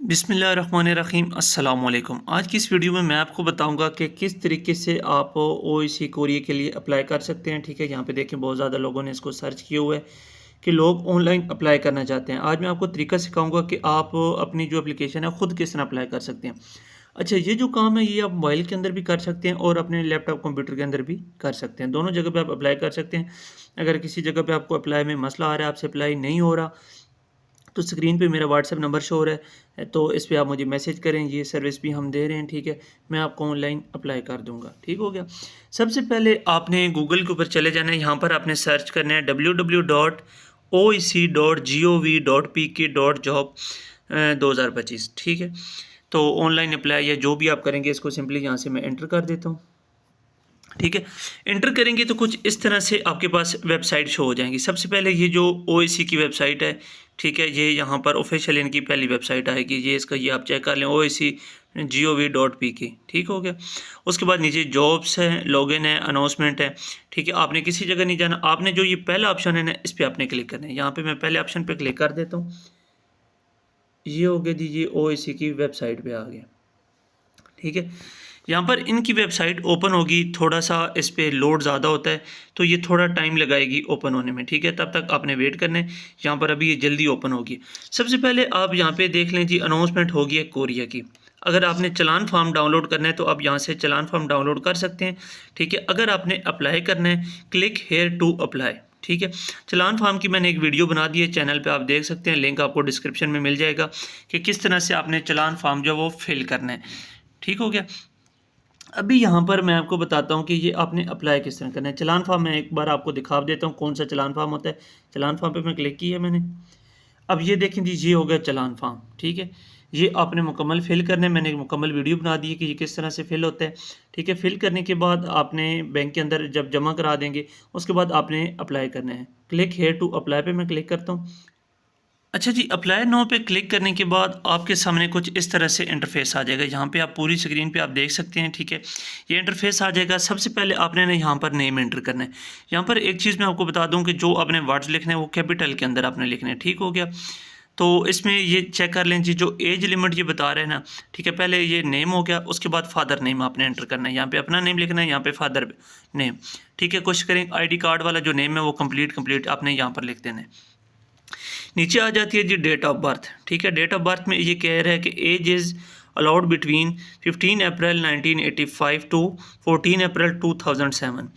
बिस्मिल्लाहिर्रहमानिर्रहीम अस्सलाम वालेकुम। आज की इस वीडियो में मैं आपको बताऊंगा कि किस तरीके से आप ओईसी कोरिया के लिए अप्लाई कर सकते हैं। ठीक है, यहाँ पे देखें बहुत ज़्यादा लोगों ने इसको सर्च किया हुआ है कि लोग ऑनलाइन अप्लाई करना चाहते हैं। आज मैं आपको तरीका सिखाऊंगा कि आप अपनी जो एप्लीकेशन है ख़ुद किस तरह अप्लाई कर सकते हैं। अच्छा, ये जो काम है ये आप मोबाइल के अंदर भी कर सकते हैं और अपने लैपटॉप कंप्यूटर के अंदर भी कर सकते हैं। दोनों जगह पे आप अप्लाई कर सकते हैं। अगर किसी जगह पे आपको अप्लाई में मसला आ रहा है, आपसे अप्लाई नहीं हो रहा, तो स्क्रीन पे मेरा व्हाट्सएप नंबर शो हो रहा है, तो इस पे आप मुझे मैसेज करें। ये सर्विस भी हम दे रहे हैं। ठीक है, मैं आपको ऑनलाइन अप्लाई कर दूंगा। ठीक हो गया। सबसे पहले आपने गूगल के ऊपर चले जाना है। यहाँ पर आपने सर्च करना है www.oec.gov.pk.job 2025। ठीक है, तो ऑनलाइन अप्लाई या जो भी आप करेंगे इसको सिंपली यहाँ से मैं एंटर कर देता हूँ। ठीक है, एंटर करेंगे तो कुछ इस तरह से आपके पास वेबसाइट शो हो जाएंगी। सबसे पहले ये जो ओएसी की वेबसाइट है, ठीक है, ये यहाँ पर ऑफिशियल इनकी पहली वेबसाइट आएगी। ये इसका ये आप चेक कर लें, oec.gov.pk। ठीक हो गया। उसके बाद नीचे जॉब्स है, लॉगिन है, अनाउंसमेंट है। ठीक है, आपने किसी जगह नहीं जाना, आपने जो ये पहला ऑप्शन है ना इस पर आपने क्लिक करना है। यहाँ पर मैं पहले ऑप्शन पर क्लिक कर देता हूँ। ये हो गया जी, ये ओएसी की वेबसाइट पर आ गया। ठीक है, यहाँ पर इनकी वेबसाइट ओपन होगी, थोड़ा सा इस पर लोड ज़्यादा होता है तो ये थोड़ा टाइम लगाएगी ओपन होने में। ठीक है, तब तक आपने वेट करना है। यहाँ पर अभी ये जल्दी ओपन होगी। सबसे पहले आप यहाँ पे देख लें जी, अनाउंसमेंट होगी है कोरिया की। अगर आपने चलान फॉर्म डाउनलोड करना है तो आप यहाँ से चलान फॉर्म डाउनलोड कर सकते हैं। ठीक है, अगर आपने अप्लाई करना है, क्लिक हेयर टू अप्लाई। ठीक है, चलान फॉर्म की मैंने एक वीडियो बना दी है, चैनल पे आप देख सकते हैं, लिंक आपको डिस्क्रिप्शन में मिल जाएगा कि किस तरह से आपने चलान फॉर्म जो वो फिल करना है। ठीक हो गया। अभी यहाँ पर मैं आपको बताता हूँ कि ये आपने अप्लाई किस तरह करना है। चलान फॉर्म मैं एक बार आपको दिखा देता हूँ कौन सा चलान फॉर्म होता है। चलान फॉर्म पे मैं क्लिक किया मैंने। अब ये देखें जी, ये हो गया चलान फॉर्म। ठीक है, ये आपने मुकम्मल फिल करने, मैंने एक मुकम्मल वीडियो बना दी है कि ये किस तरह से फिल होता है। ठीक है, फिल करने के बाद आपने बैंक के अंदर जब जमा करा देंगे उसके बाद आपने अप्लाई करना है। क्लिक हेयर टू अप्लाई पे मैं क्लिक करता हूँ। अच्छा जी, अप्लाई नाउ पे क्लिक करने के बाद आपके सामने कुछ इस तरह से इंटरफेस आ जाएगा। यहाँ पे आप पूरी स्क्रीन पे आप देख सकते हैं। ठीक है, ये इंटरफेस आ जाएगा। सबसे पहले आपने ना यहाँ पर नेम एंटर करना है। यहाँ पर एक चीज़ मैं आपको बता दूँ कि जो आपने वर्ड्स लिखने हैं वो कैपिटल के अंदर आपने लिखने हैं। ठीक हो गया। तो इसमें ये चेक कर लें जी, जो एज लिमिट ये बता रहे हैं ना। ठीक है, पहले ये नेम हो गया, उसके बाद फादर नेम आपने एंटर करना है। यहाँ पे अपना नेम लिखना है, यहाँ पे फादर नेम। ठीक है, कोशिश करें ID कार्ड वाला जो नेम है वो कंप्लीट आपने यहाँ पर लिख देना है। नीचे आ जाती है जी डेट ऑफ बर्थ। ठीक है, डेट ऑफ बर्थ में ये कह रहा है कि age is allowed between 15 April 1985 to 14 April 2007,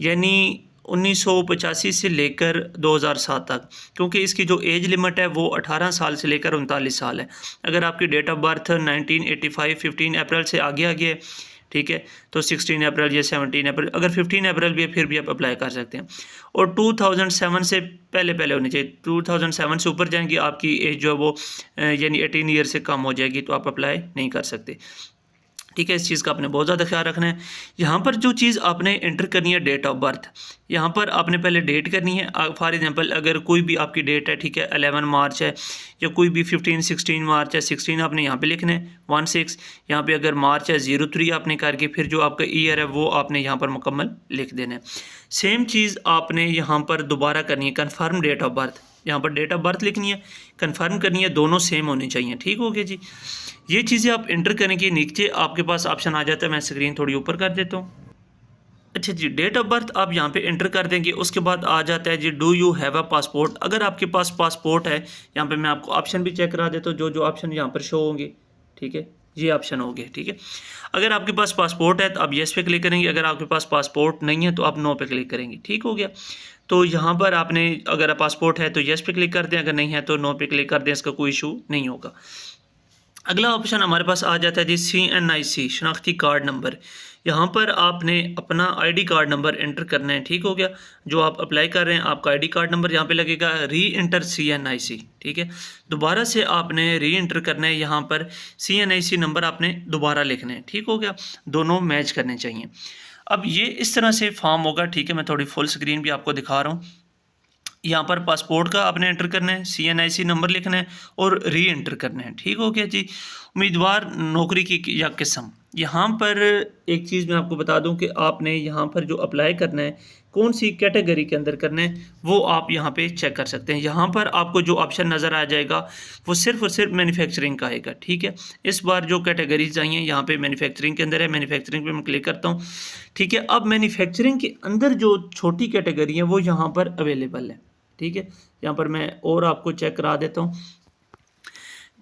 यानी 1985 से लेकर 2007 तक, क्योंकि इसकी जो एज लिमिट है वो 18 साल से लेकर 39 साल है। अगर आपकी डेट ऑफ बर्थ 1985 15 अप्रैल से आगे है, ठीक है, तो 16 अप्रैल या 17 अप्रैल, अगर 15 अप्रैल भी है फिर भी आप अप्लाई कर सकते हैं। और 2007 से पहले होनी चाहिए। 2007 से ऊपर जाएंगी आपकी एज जो है वो यानी 18 ईयर से कम हो जाएगी तो आप अप्लाई नहीं कर सकते। ठीक है, इस चीज़ का आपने बहुत ज़्यादा ख्याल रखना है। यहाँ पर जो चीज़ आपने एंटर करनी है डेट ऑफ बर्थ, यहाँ पर आपने पहले डेट करनी है। फॉर एग्जांपल अगर कोई भी आपकी डेट है, ठीक है, 11 मार्च है या कोई भी 16 मार्च है, 16 आपने यहाँ पे लिखना है 16। यहाँ पे अगर मार्च है 03 आपने करके फिर जो आपका ईयर है वो आपने यहाँ पर मुकम्मल लिख देना है। सेम चीज़ आपने यहाँ पर दोबारा करनी है, कन्फर्म डेट ऑफ बर्थ। यहाँ पर डेट ऑफ बर्थ लिखनी है, कन्फर्म करनी है, दोनों सेम होनी चाहिए। ठीक हो गया जी। ये चीज़ें आप इंटर करने के नीचे आपके पास ऑप्शन आ जाता है। मैं स्क्रीन थोड़ी ऊपर कर देता हूँ। अच्छा जी, डेट ऑफ बर्थ आप यहाँ पे इंटर कर देंगे। उसके बाद आ जाता है जी, do you have a passport. अगर आपके पास पासपोर्ट है, यहाँ पे मैं आपको ऑप्शन भी चेक करा देता हूँ, जो ऑप्शन यहाँ पर शो होंगे। ठीक है, ये ऑप्शन हो गए। ठीक है, अगर आपके पास पासपोर्ट है तो आप येस पे क्लिक करेंगे, अगर आपके पास पासपोर्ट नहीं है तो आप नो पे क्लिक करेंगे। ठीक हो गया। तो यहाँ पर आपने अगर पासपोर्ट है तो येस पे क्लिक कर दें, अगर नहीं है तो नो पे क्लिक कर दें, इसका कोई इशू नहीं होगा। अगला ऑप्शन हमारे पास आ जाता है जी, CNIC शनाख्ती कार्ड नंबर। यहाँ पर आपने अपना ID कार्ड नंबर एंटर करना है। ठीक हो गया, जो आप अप्लाई कर रहे हैं आपका ID कार्ड नंबर यहाँ पे लगेगा। री एंटर CNIC। ठीक है, दोबारा से आपने री एंटर करना है। यहाँ पर CNIC नंबर आपने दोबारा लिखना है। ठीक हो गया, दोनों मैच करने चाहिए। अब ये इस तरह से फॉर्म होगा। ठीक है, मैं थोड़ी फुल स्क्रीन भी आपको दिखा रहा हूँ। यहाँ पर पासपोर्ट का आपने एंटर करना है, CNIC नंबर लिखना है और री एंटर करना है। ठीक हो गया जी। उम्मीदवार, नौकरी की या किस्म, यहाँ पर एक चीज़ मैं आपको बता दूँ कि आपने यहाँ पर जो अप्लाई करना है, कौन सी कैटेगरी के अंदर करना है, वो आप यहाँ पे चेक कर सकते हैं। यहाँ पर आपको जो ऑप्शन नज़र आ जाएगा वो सिर्फ़ और सिर्फ मैन्युफैक्चरिंग का आएगा, ठीक है। इस बार जो कैटेगरीज आई हैं यहाँ पे मैन्युफैक्चरिंग के अंदर है, मैन्युफैक्चरिंग पे मैं क्लिक करता हूँ, ठीक है। अब मैन्युफैक्चरिंग के अंदर जो छोटी कैटेगरी है वो यहाँ पर अवेलेबल है, ठीक है। यहाँ पर मैं और आपको चेक करा देता हूँ,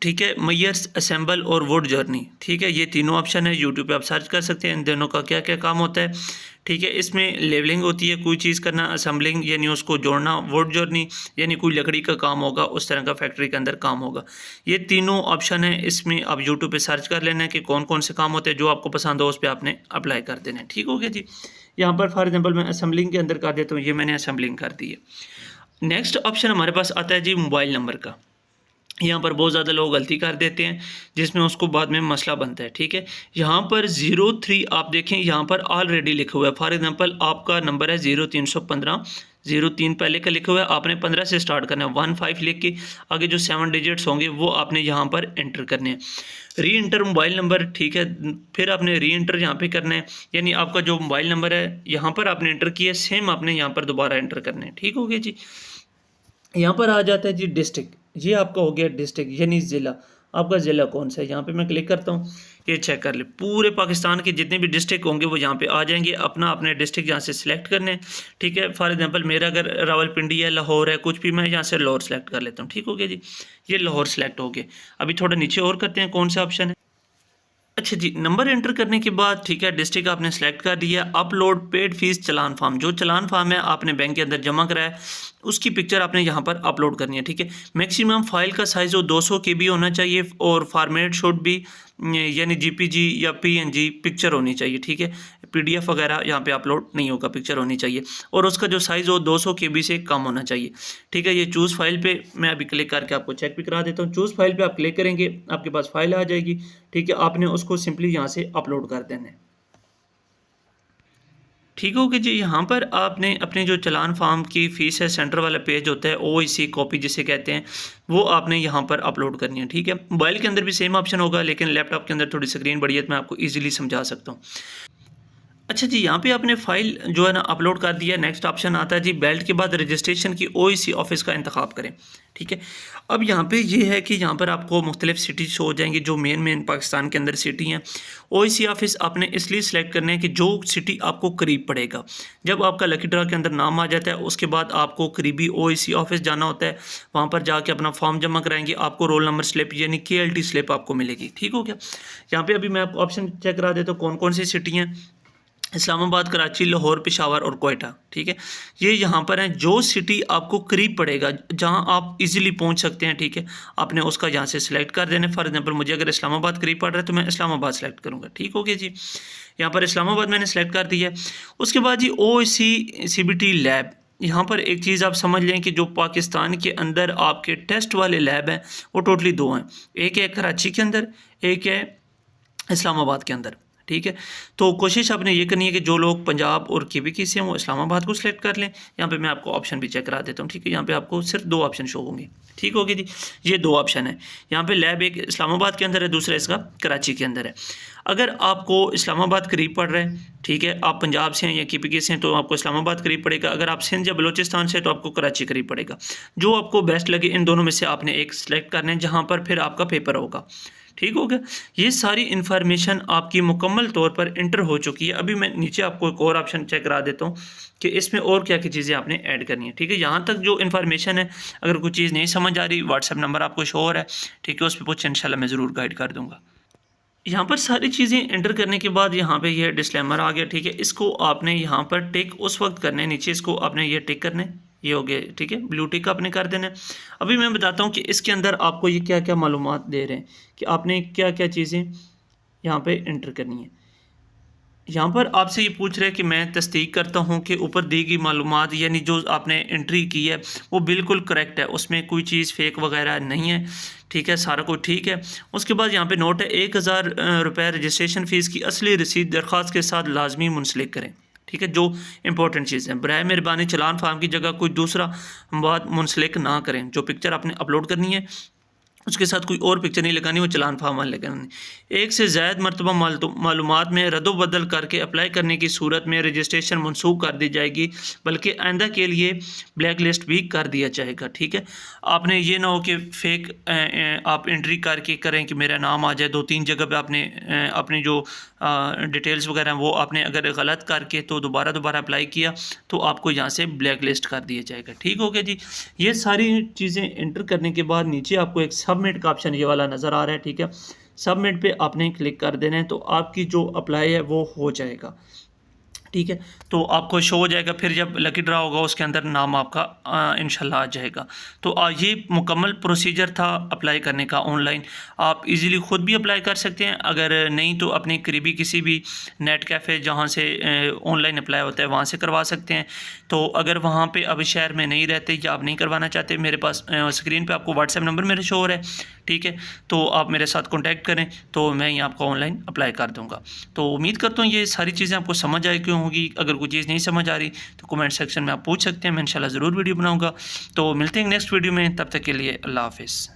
ठीक है। मयर्स, असेंबल और वुड जर्नी, ठीक है। ये तीनों ऑप्शन है, यूट्यूब पे आप सर्च कर सकते हैं इन दोनों का क्या क्या काम होता है, ठीक है। इसमें लेवलिंग होती है, कोई चीज़ करना, असेंबलिंग यानी उसको जोड़ना, वुड जर्नी यानी कोई लकड़ी का काम होगा, उस तरह का फैक्ट्री के अंदर काम होगा। ये तीनों ऑप्शन है, इसमें आप यूट्यूब पे सर्च कर लेना है कि कौन कौन से काम होते हैं, जो आपको पसंद हो उस पर आपने अप्लाई कर देना है, ठीक हो गया जी। यहाँ पर फॉर एग्जाम्पल मैं असेंबलिंग के अंदर कर देता हूँ, ये मैंने असेंबलिंग कर दी है। नेक्स्ट ऑप्शन हमारे पास आता है जी मोबाइल नंबर का। यहाँ पर बहुत ज़्यादा लोग गलती कर देते हैं जिसमें उसको बाद में मसला बनता है, ठीक है। यहाँ पर 03 आप देखें, यहाँ पर ऑलरेडी लिखा हुआ है। फॉर एग्जांपल आपका नंबर है 0315, 03 पहले का लिखा हुआ है, आपने 15 से स्टार्ट करना है। 15 लिख के आगे जो 7 डिजिट्स होंगे वो आपने यहाँ पर एंटर करने हैं। री इंटर मोबाइल नंबर, ठीक है, फिर आपने री इंटर यहाँ पे करना है, यानी आपका जो मोबाइल नंबर है यहाँ पर आपने एंटर किया, सेम आपने यहाँ पर दोबारा एंटर करना है, ठीक हो गया जी। यहाँ पर आ जाता है जी डिस्ट्रिक्ट, ये आपका हो गया डिस्ट्रिक्ट यानी ज़िला, आपका ज़िला कौन सा है। यहाँ पे मैं क्लिक करता हूँ, ये चेक कर ले, पूरे पाकिस्तान के जितने भी डिस्ट्रिक्ट होंगे वो यहाँ पे आ जाएंगे। अपना अपने डिस्ट्रिक्ट यहाँ से सिलेक्ट करने हैं, ठीक है। फॉर एग्जांपल मेरा अगर रावलपिंडी है, लाहौर है, कुछ भी, मैं यहाँ से लाहौर सेलेक्ट कर लेता हूँ, ठीक हो गया जी। ये लाहौर सेलेक्ट हो गया। अभी थोड़ा नीचे और करते हैं, कौन सा ऑप्शन है। अच्छा जी, नंबर एंटर करने के बाद, ठीक है, डिस्ट्रिक्ट आपने सेलेक्ट कर दिया। अपलोड पेड फीस चलान फार्म, जो चलान फार्म है आपने बैंक के अंदर जमा कराया है, उसकी पिक्चर आपने यहाँ पर अपलोड करनी है, ठीक है। मैक्सिमम फाइल का साइज़ वो 200 KB होना चाहिए और फॉर्मेट शुड भी यानी JPG या PNG पिक्चर होनी चाहिए, ठीक है। PDF वगैरह यहाँ पे अपलोड नहीं होगा, पिक्चर होनी चाहिए और उसका जो साइज़ हो 200 KB से कम होना चाहिए, ठीक है। ये चूज़ फाइल पे मैं अभी क्लिक करके आपको चेक भी करा देता हूँ। चूज़ फाइल पे आप क्लिक करेंगे, आपके पास फाइल आ जाएगी, ठीक है। आपने उसको सिंपली यहाँ से अपलोड कर देना है, ठीक हो गया जी। यहाँ पर आपने अपने जो चलान फार्म की फ़ीस है, सेंटर वाला पेज होता है, OIC कॉपी जिसे कहते हैं, वो आपने यहाँ पर अपलोड करनी है, ठीक है। मोबाइल के अंदर भी सेम ऑप्शन होगा, लेकिन लैपटॉप के अंदर थोड़ी स्क्रीन बड़ी है तो मैं आपको ईजिली समझा सकता हूँ। अच्छा जी, यहाँ पे आपने फ़ाइल जो है ना अपलोड कर दिया। नेक्स्ट ऑप्शन आता है जी बेल्ट के बाद रजिस्ट्रेशन की OIC ऑफिस का इंतखाब करें, ठीक है। अब यहाँ पे ये है कि यहाँ पर आपको मुख्तलिफ सिटी शो हो जाएंगी जो मेन पाकिस्तान के अंदर सिटी हैं। OIC ऑफिस आपने इसलिए सेलेक्ट करने हैं कि जो सिटी आपको करीब पड़ेगा। जब आपका लकी ड्रा के अंदर नाम आ जाता है उसके बाद आपको करीबी OIC ऑफिस जाना होता है, वहाँ पर जाके अपना फॉर्म जमा कराएंगे, आपको रोल नंबर स्लिप यानी KLT स्लिप आपको मिलेगी, ठीक हो गया। यहाँ पर अभी मैं आपको ऑप्शन चेक करा देता हूँ कौन कौन सी सिटी हैं। इस्लामाबाद, कराची, लाहौर, पेशावर और कोयटा, ठीक है। ये यहाँ पर हैं जो सिटी आपको करीब पड़ेगा, जहाँ आप इजीली पहुँच सकते हैं, ठीक है। आपने उसका यहाँ से सिलेक्ट कर देना। फॉर एग्जांपल मुझे अगर इस्लामाबाद करीब पड़ रहा है तो मैं इस्लामाबाद सेलेक्ट करूँगा, ठीक हो गया जी। यहाँ पर इस्लामाबाद मैंने सेलेक्ट कर दिया है। उसके बाद जी OIC CBT लैब, यहाँ पर एक चीज़ आप समझ लें कि जो पाकिस्तान के अंदर आपके टेस्ट वाले लैब हैं वो टोटली 2 हैं, एक है कराची के अंदर, एक है इस्लामाबाद के अंदर, ठीक है। तो कोशिश आपने ये करनी है कि जो लोग पंजाब और KPK से हैं वो इस्लामाबाद को सिलेक्ट कर लें। यहाँ पे मैं आपको ऑप्शन भी चेक करा देता हूँ, ठीक है। यहाँ पे आपको सिर्फ 2 ऑप्शन शो होंगे, ठीक होगी जी। ये 2 ऑप्शन है। यहाँ पे लैब एक इस्लामाबाद के अंदर है, दूसरा इसका कराची के अंदर है। अगर आपको इस्लामाबाद करीब पड़ रहा है, ठीक है, आप पंजाब से हैं या KPK से हैं तो आपको इस्लामाबाद करीब पड़ेगा। अगर आप सिंध या बलूचिस्तान से तो आपको कराची करीब पड़ेगा। जो आपको बेस्ट लगे इन दोनों में से आपने एक सिलेक्ट करना है, जहाँ पर फिर आपका पेपर होगा, ठीक हो गया। ये सारी इन्फॉर्मेशन आपकी मुकम्मल तौर पर इंटर हो चुकी है। अभी मैं नीचे आपको एक और ऑप्शन चेक करा देता हूँ कि इसमें और क्या क्या चीज़ें आपने ऐड करनी है, ठीक है। यहाँ तक जो इन्फॉर्मेशन है, अगर कोई चीज़ नहीं समझ आ रही, व्हाट्सएप नंबर आपको शो हो रहा है, ठीक है, उस पर पूछ इंशाल्लाह मैं ज़रूर गाइड कर दूँगा। यहाँ पर सारी चीज़ें एंटर करने के बाद यहाँ पे ये डिस्क्लेमर आ गया, ठीक है। इसको आपने यहाँ पर टिक उस वक्त करना है, नीचे इसको आपने ये टिक करना है, ये हो गया, ठीक है, ब्लू टिक आपने कर देना है। अभी मैं बताता हूँ कि इसके अंदर आपको ये क्या क्या मालूमात दे रहे हैं कि आपने क्या क्या चीज़ें यहाँ पे एंटर करनी है। यहाँ पर आपसे ये पूछ रहे हैं कि मैं तस्दीक करता हूँ कि ऊपर दी गई मालूमात यानी जो आपने एंट्री की है वो बिल्कुल करेक्ट है, उसमें कोई चीज़ फेक वगैरह नहीं है, ठीक है, सारा कुछ ठीक है। उसके बाद यहाँ पे नोट है 1000 रुपये रजिस्ट्रेशन फ़ीस की असली रसीद दरख्वास्त के साथ लाजमी मुंसलिक करें, ठीक है। जो इंपॉर्टेंट चीज़ है, बराए मेहरबानी चलान फार्म की जगह कोई दूसरा बात मुंसलिक ना करें। जो पिक्चर आपने अपलोड करनी है उसके साथ कोई और पिक्चर नहीं लगानी, वो चलान फार्म लगानी। एक से ज़ायद मरतबा मालूमात में रद्द-बदल करके अप्लाई करने की सूरत में रजिस्ट्रेशन मनसूख कर दी जाएगी, बल्कि आइंदा के लिए ब्लैक लिस्ट भी कर दिया जाएगा। ठीक है, आपने ये ना हो कि फेक आप एंट्री करके करें कि मेरा नाम आ जाए, 2-3 जगह पे आपने अपनी जो डिटेल्स वगैरह हैं वो आपने अगर गलत करके तो दोबारा अप्लाई किया तो आपको यहाँ से ब्लैक लिस्ट कर दिया जाएगा। ठीक हो गया जी। ये सारी चीज़ें एंटर करने के बाद नीचे आपको एक सबमिट का ऑप्शन ये वाला नज़र आ रहा है। ठीक है, सबमिट पे आपने क्लिक कर देना है, तो आपकी जो अप्लाई है वो हो जाएगा। ठीक है, तो आपको शो हो जाएगा, फिर जब लकी ड्रा होगा उसके अंदर नाम आपका इंशाल्लाह आ जाएगा। तो ये मुकम्मल प्रोसीजर था अप्लाई करने का ऑनलाइन। आप इजीली ख़ुद भी अप्लाई कर सकते हैं, अगर नहीं तो अपने करीबी किसी भी नेट कैफ़े जहाँ से ऑनलाइन अप्लाई होता है वहाँ से करवा सकते हैं। तो अगर वहाँ पे अभी शहर में नहीं रहते या आप नहीं करवाना चाहते, मेरे पास स्क्रीन पे आपको व्हाट्सएप नंबर मेरा शो हो रहा है। ठीक है, तो आप मेरे साथ कॉन्टैक्ट करें तो मैं ही आपको ऑनलाइन अप्लाई कर दूँगा। तो उम्मीद करता हूँ ये सारी चीज़ें आपको समझ आई क्यों होगी। अगर कोई चीज़ नहीं समझ आ रही तो कमेंट सेक्शन में आप पूछ सकते हैं, मैं इंशाल्लाह ज़रूर वीडियो बनाऊँगा। तो मिलते हैं नेक्स्ट वीडियो में, तब तक के लिए अल्लाह हाफ़िज़।